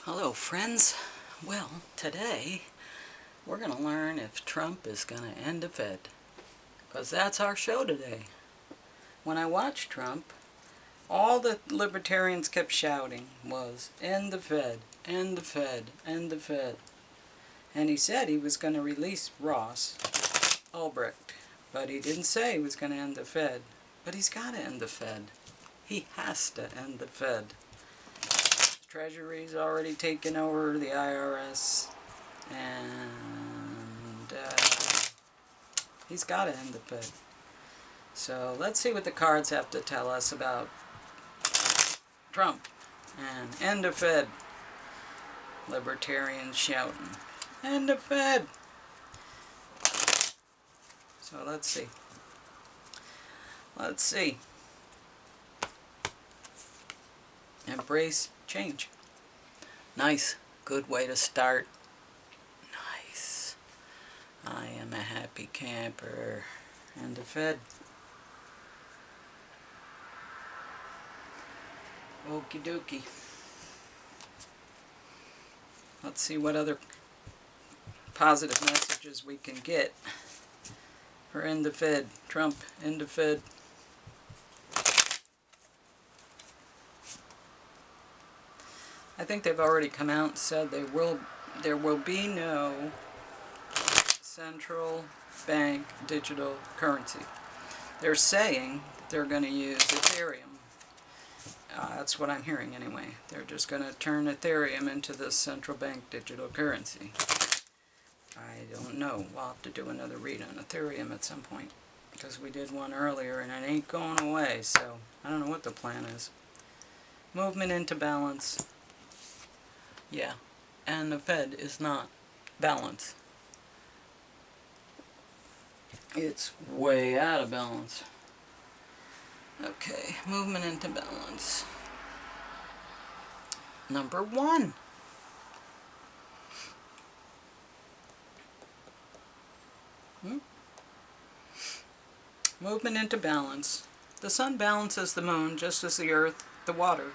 Hello friends. Well, today we're going to learn if Trump is going to end the Fed, because that's our show today. When I watched Trump, all the libertarians kept shouting was, end the Fed, end the Fed, end the Fed. And he said he was going to release Ross Ulbricht, but he didn't say he was going to end the Fed. But he's got to end the Fed. He has to end the Fed. Treasury's already taken over the IRS, and he's got to end the Fed. So let's see what the cards have to tell us about Trump and end the Fed. Libertarians shouting, end the Fed. So let's see. Let's see. Embrace change. Nice. Good way to start. Nice. I am a happy camper. And the Fed. Okie dokie. Let's see what other positive messages we can get for end the Fed. Trump, end the Fed. I think they've already come out and said there will be no central bank digital currency. They're saying they're going to use Ethereum. That's what I'm hearing anyway. They're just going to turn Ethereum into the central bank digital currency. I don't know. We'll have to do another read on Ethereum at some point, because we did one earlier and it ain't going away, so I don't know what the plan is. Movement into balance. Yeah, and the Fed is not balance. It's way out of balance. Okay, movement into balance. Number 1. Movement into balance. The sun balances the moon just as the earth, the water,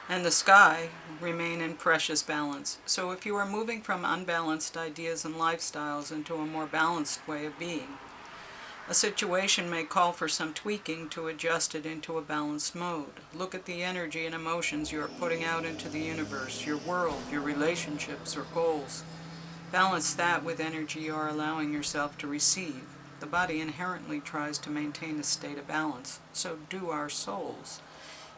and the sky remain in precious balance. So if you are moving from unbalanced ideas and lifestyles into a more balanced way of being, a situation may call for some tweaking to adjust it into a balanced mode. Look at the energy and emotions you are putting out into the universe, your world, your relationships or goals. Balance that with energy you are allowing yourself to receive. The body inherently tries to maintain a state of balance, so do our souls.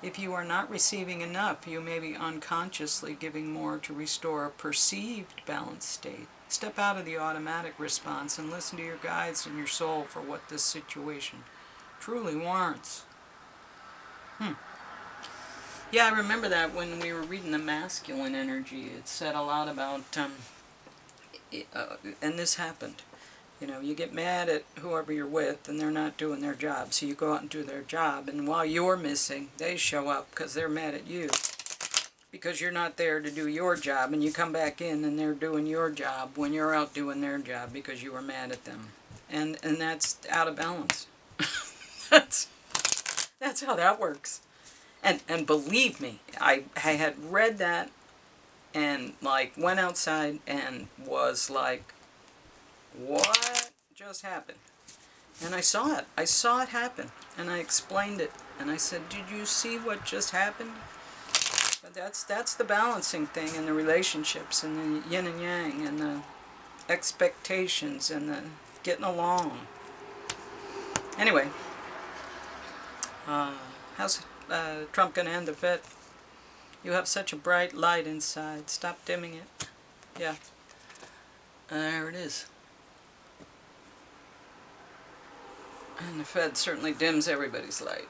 If you are not receiving enough, you may be unconsciously giving more to restore a perceived balanced state. Step out of the automatic response and listen to your guides and your soul for what this situation truly warrants. Yeah, I remember that when we were reading the masculine energy, it said a lot about, and this happened. You know, you get mad at whoever you're with and they're not doing their job, so you go out and do their job, and while you're missing, they show up because they're mad at you because you're not there to do your job, and you come back in and they're doing your job when you're out doing their job because you were mad at them. And that's out of balance. that's how that works. And believe me, I had read that and like went outside and was like, what just happened? And I saw it. I saw it happen. And I explained it. And I said, did you see what just happened? But that's the balancing thing in the relationships and the yin and yang and the expectations and the getting along. Anyway, how's Trump going to end the Fed? You have such a bright light inside. Stop dimming it. Yeah. There it is. And the Fed certainly dims everybody's light.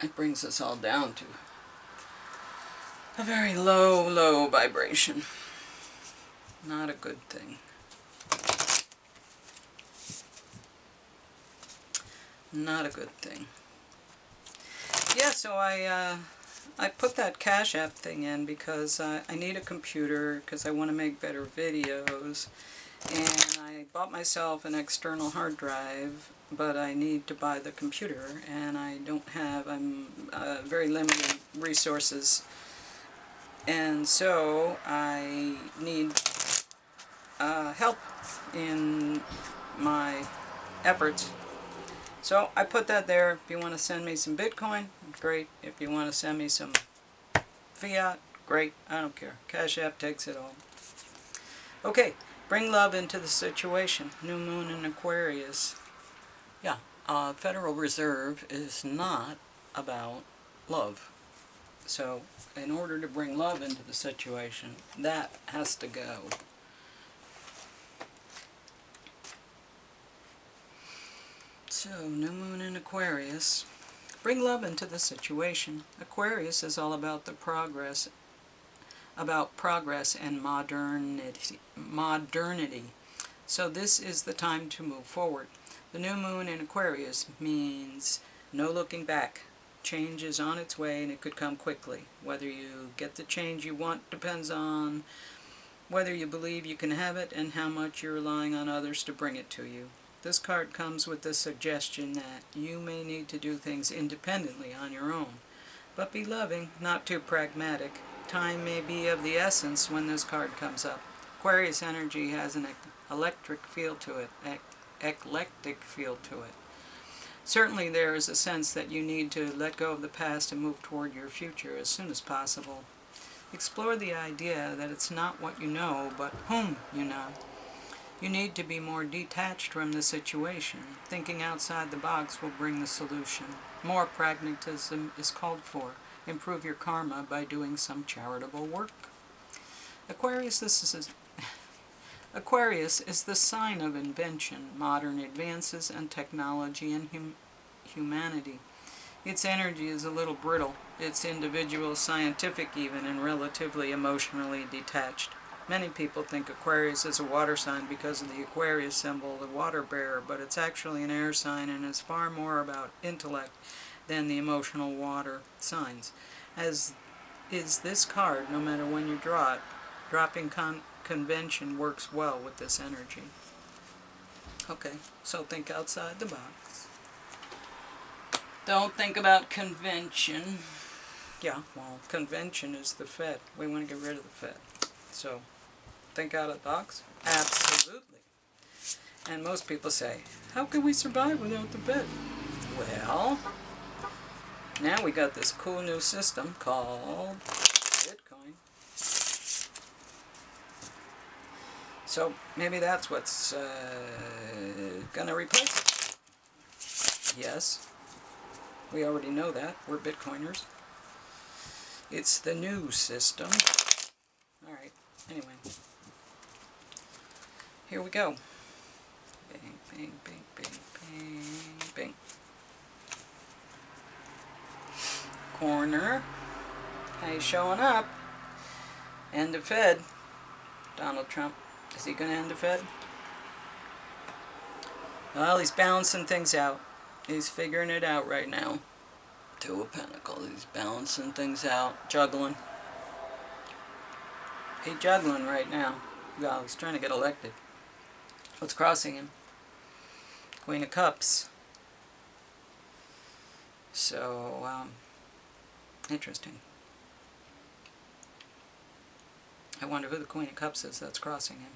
It brings us all down to a very low, low vibration. Not a good thing. Not a good thing. Yeah, so I put that Cash App thing in because I need a computer because I want to make better videos. And I bought myself an external hard drive, but I need to buy the computer, and I don't have, I'm very limited resources And so I need help in my efforts. So I put that there. If you want to send me some Bitcoin, great. If you want to send me some fiat, great. I don't care. Cash App takes it all. Okay, bring love into the situation. New moon in Aquarius. Yeah, Federal Reserve is not about love. So in order to bring love into the situation, that has to go. So, new moon in Aquarius. Bring love into the situation. Aquarius is all about the progress, and modernity. So this is the time to move forward. The new moon in Aquarius means no looking back. Change is on its way and it could come quickly. Whether you get the change you want depends on whether you believe you can have it and how much you're relying on others to bring it to you. This card comes with the suggestion that you may need to do things independently on your own. But be loving, not too pragmatic. Time may be of the essence when this card comes up. Aquarius energy has an eclectic feel to it. Certainly there is a sense that you need to let go of the past and move toward your future as soon as possible. Explore the idea that it's not what you know, but whom you know. You need to be more detached from the situation. Thinking outside the box will bring the solution. More pragmatism is called for. Improve your karma by doing some charitable work. Aquarius is the sign of invention, modern advances, and technology and humanity. Its energy is a little brittle. It's individual, scientific even, and relatively emotionally detached. Many people think Aquarius is a water sign because of the Aquarius symbol, the water bearer, but it's actually an air sign and is far more about intellect than the emotional water signs. As is this card, no matter when you draw it, dropping convention works well with this energy. Okay, so think outside the box. Don't think about convention. Yeah, well, convention is the Fed. We want to get rid of the Fed. So, think out of the box? Absolutely. And most people say, how can we survive without the Fed? Well, now we got this cool new system called Bitcoin. So maybe that's what's going to replace it. Yes, we already know that. We're Bitcoiners. It's the new system. Alright, anyway. Here we go. Bang, bang, bang, bang, bang, bang. Corner. How you showing up? End the Fed. Donald Trump. Is he going to end the Fed? Well, he's balancing things out. He's figuring it out right now. Two of Pentacles. He's balancing things out. Juggling. He's juggling right now. Well, he's trying to get elected. What's crossing him? Queen of Cups. So, interesting. I wonder who the Queen of Cups is that's crossing him.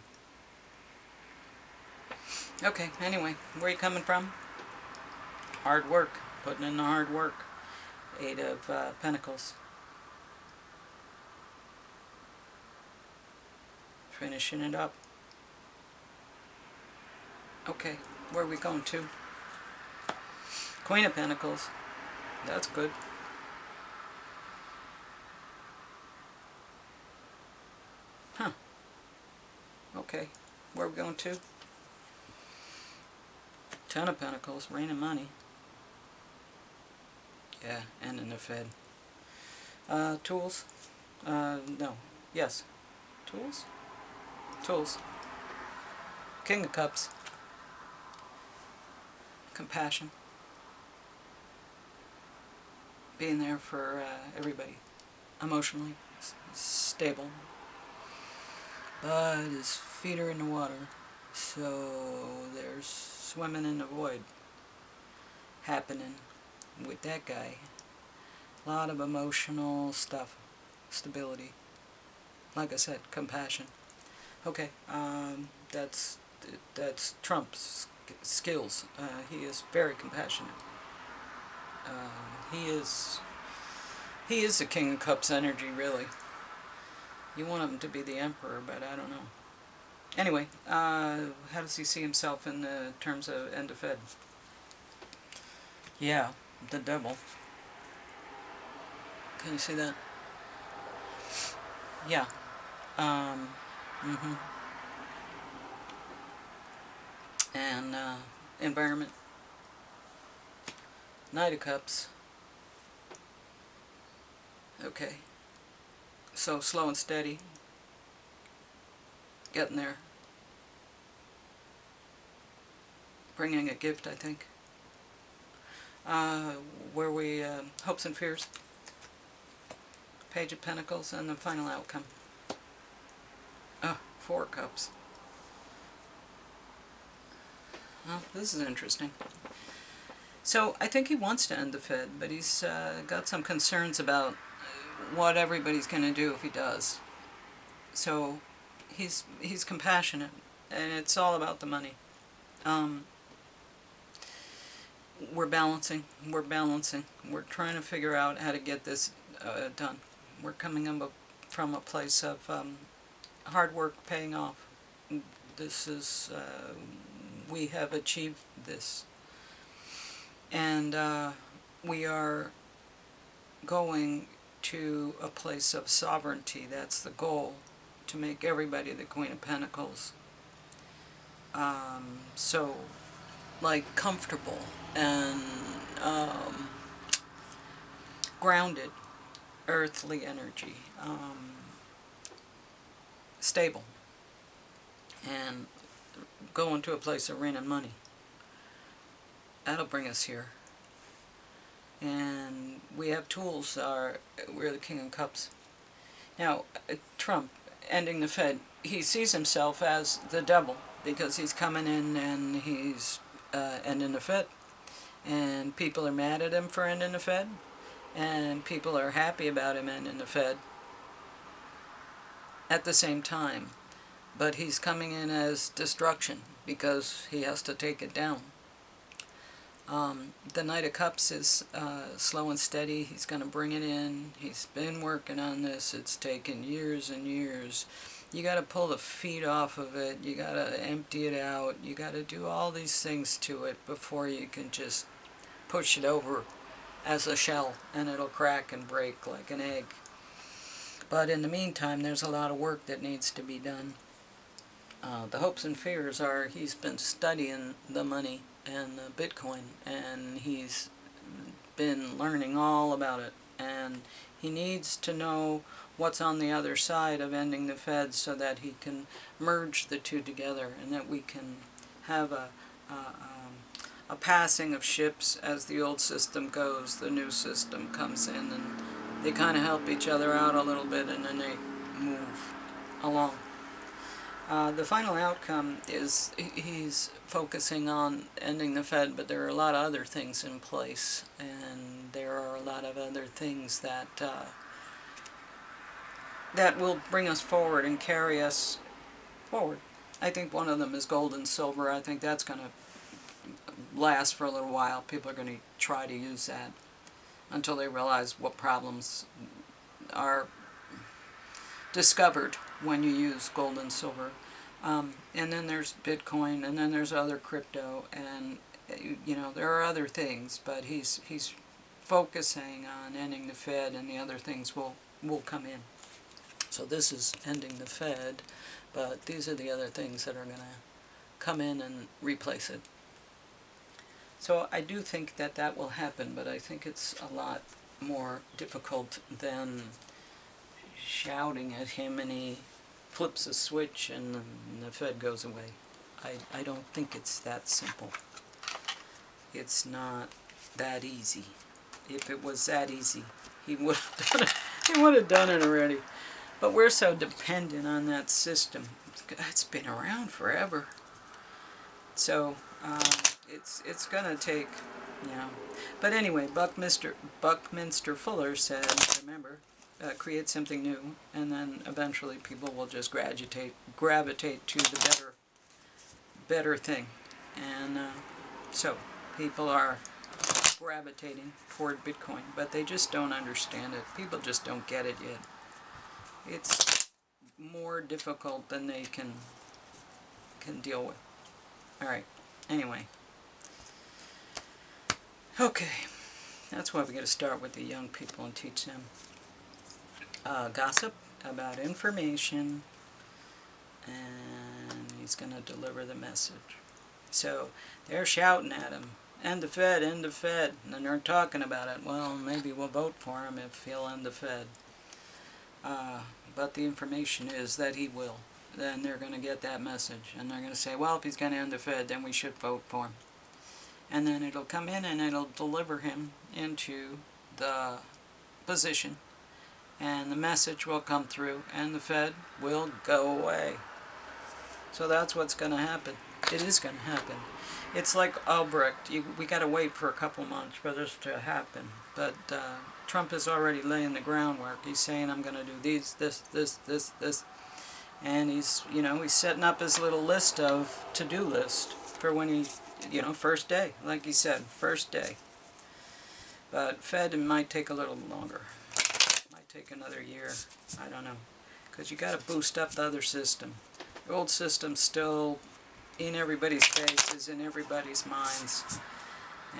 Okay, anyway, where are you coming from? Hard work. Putting in the hard work. Eight of Pentacles. Finishing it up. Okay, where are we going to? Queen of Pentacles. That's good. Huh. Okay, where are we going to? Ten of Pentacles, rain of money. Yeah, and in the Fed. Tools? No. Yes. Tools? Tools. King of Cups. Compassion. Being there for everybody. Emotionally stable. But his feet are in the water. So there's swimming in the void happening with that guy. A lot of emotional stuff. Stability. like I said, compassion. Okay, that's Trump's skills. He is very compassionate. He is the King of Cups energy, really. You want him to be the Emperor, but I don't know. Anyway, how does he see himself in the terms of end of Fed? Yeah, the devil. Can you see that? Yeah. Um, mm-hmm. And environment. Knight of Cups. Okay. So slow and steady. Getting there. Bringing a gift, I think. Where we, hopes and fears. Page of Pentacles and the final outcome. Oh, 4 Cups. Well, this is interesting. So I think he wants to end the Fed, but he's got some concerns about what everybody's going to do if he does. So he's compassionate, and it's all about the money. We're balancing. We're trying to figure out how to get this done. We're coming from a place of hard work paying off. This is, we have achieved this. And we are going to a place of sovereignty. That's the goal, to make everybody the Queen of Pentacles. So, like, comfortable and grounded, earthly energy, stable, and go into a place of rain and money. That'll bring us here. And we have tools. We're the King of Cups. Now, Trump, ending the Fed, he sees himself as the devil, because he's coming in and he's ending the Fed. And people are mad at him for ending the Fed. And people are happy about him ending the Fed at the same time. But he's coming in as destruction, because he has to take it down. The Knight of Cups is slow and steady. He's going to bring it in. He's been working on this. It's taken years and years. You got to pull the feet off of it. You got to empty it out. You got to do all these things to it before you can just push it over as a shell, and it'll crack and break like an egg. But in the meantime, there's a lot of work that needs to be done. The hopes and fears are, he's been studying the money and the Bitcoin, and he's been learning all about it, and he needs to know what's on the other side of ending the Fed, so that he can merge the two together, and that we can have a passing of ships. As the old system goes, the new system comes in, and they kind of help each other out a little bit, and then they move along. The final outcome is he's focusing on ending the Fed, but there are a lot of other things in place, and there are a lot of other things that that will bring us forward and carry us forward. I think one of them is gold and silver. I think that's going to last for a little while. People are going to try to use that until they realize what problems are discovered when you use gold and silver. And then there's Bitcoin, and then there's other crypto, and you know, there are other things, but he's focusing on ending the Fed, and the other things will come in. So this is ending the Fed, but these are the other things that are going to come in and replace it. So I do think that that will happen, but I think it's a lot more difficult than shouting at him and he flips a switch and the Fed goes away. I don't think it's that simple. It's not that easy. If it was that easy, he would have done it. He would have done it already. But we're so dependent on that system. It's been around forever. So it's gonna take, you know. But anyway, Buckminster Fuller said, remember, create something new, and then eventually people will just gravitate to the better thing. And so people are gravitating toward Bitcoin, but they just don't understand it. People just don't get it yet. It's more difficult than they can deal with. Alright, anyway. Okay, that's why we got to start with the young people and teach them gossip about information, and he's going to deliver the message. So they're shouting at him, end the Fed, end the Fed, and they're talking about it. Well, maybe we'll vote for him if he'll end the Fed. But the information is that he will. Then they're going to get that message, and they're going to say, well, if he's going to end the Fed, then we should vote for him. And then it'll come in and it'll deliver him into the position, and the message will come through, and the Fed will go away. So that's what's going to happen. It is going to happen. It's like Albrecht. We got to wait for a couple months for this to happen. But Trump is already laying the groundwork. He's saying, I'm going to do this. And he's setting up his little list of to-do list for when he, first day. Like he said, first day. But Fed might take a little longer. Might take another year. I don't know. Because you got to boost up the other system. The old system's still in everybody's faces, in everybody's minds.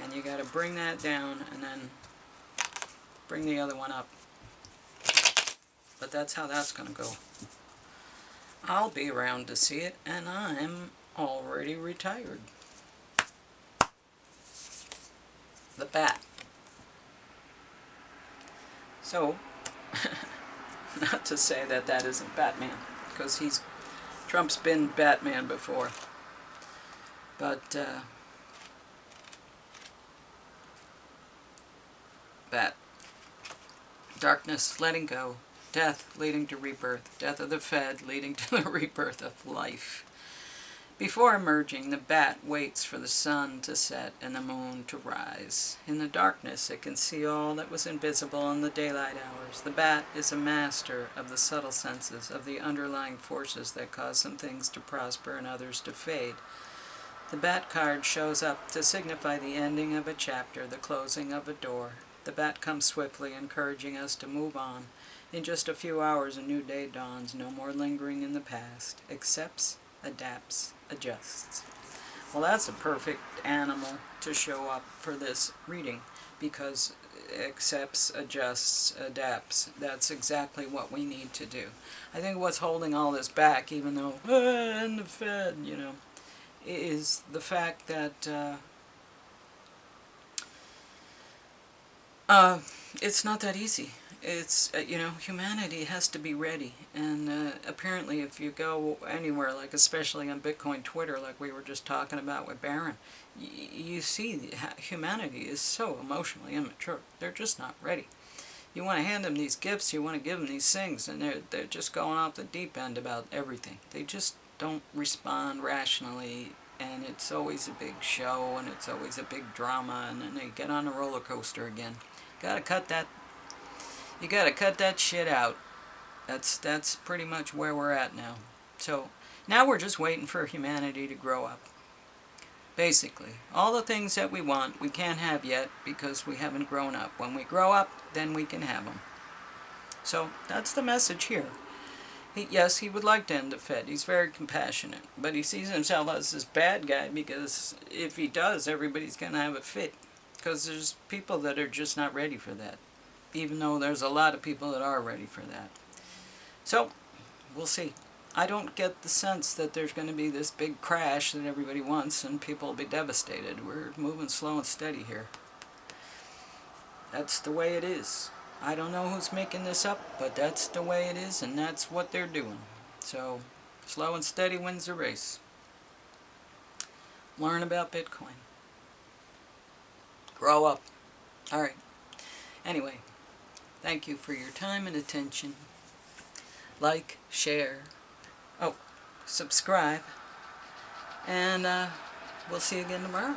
And you got to bring that down and then bring the other one up. But that's how that's going to go. I'll be around to see it, and I'm already retired. The Bat. So, not to say that that isn't Batman, because Trump's been Batman before. But, Bat. Darkness letting go. Death leading to rebirth. Death of the Fed leading to the rebirth of life. Before emerging, the bat waits for the sun to set and the moon to rise. In the darkness, it can see all that was invisible in the daylight hours. The bat is a master of the subtle senses, of the underlying forces that cause some things to prosper and others to fade. The bat card shows up to signify the ending of a chapter, the closing of a door. The bat comes swiftly, encouraging us to move on. In just a few hours, a new day dawns, no more lingering in the past. Accepts, adapts, adjusts. Well, that's a perfect animal to show up for this reading, because accepts, adjusts, adapts. That's exactly what we need to do. I think what's holding all this back, even though, and the Fed, is the fact that it's not that easy. It's, humanity has to be ready. And apparently if you go anywhere, like especially on Bitcoin Twitter, like we were just talking about with Barron, you see humanity is so emotionally immature. They're just not ready. You want to hand them these gifts, you want to give them these things, and they're just going off the deep end about everything. They just don't respond rationally, and it's always a big show, and it's always a big drama, and then they get on a roller coaster again. You gotta cut that shit out. That's pretty much where we're at now. So now we're just waiting for humanity to grow up. Basically, all the things that we want, we can't have yet because we haven't grown up. When we grow up, then we can have them. So that's the message here. Yes, he would like to end the Fed. He's very compassionate. But he sees himself as this bad guy because if he does, everybody's going to have a fit. Because there's people that are just not ready for that. Even though there's a lot of people that are ready for that. So, we'll see. I don't get the sense that there's going to be this big crash that everybody wants and people will be devastated. We're moving slow and steady here. That's the way it is. I don't know who's making this up, but that's the way it is, and that's what they're doing. So, slow and steady wins the race. Learn about Bitcoin. Grow up. Alright. Anyway, thank you for your time and attention. Like, share, subscribe, and we'll see you again tomorrow.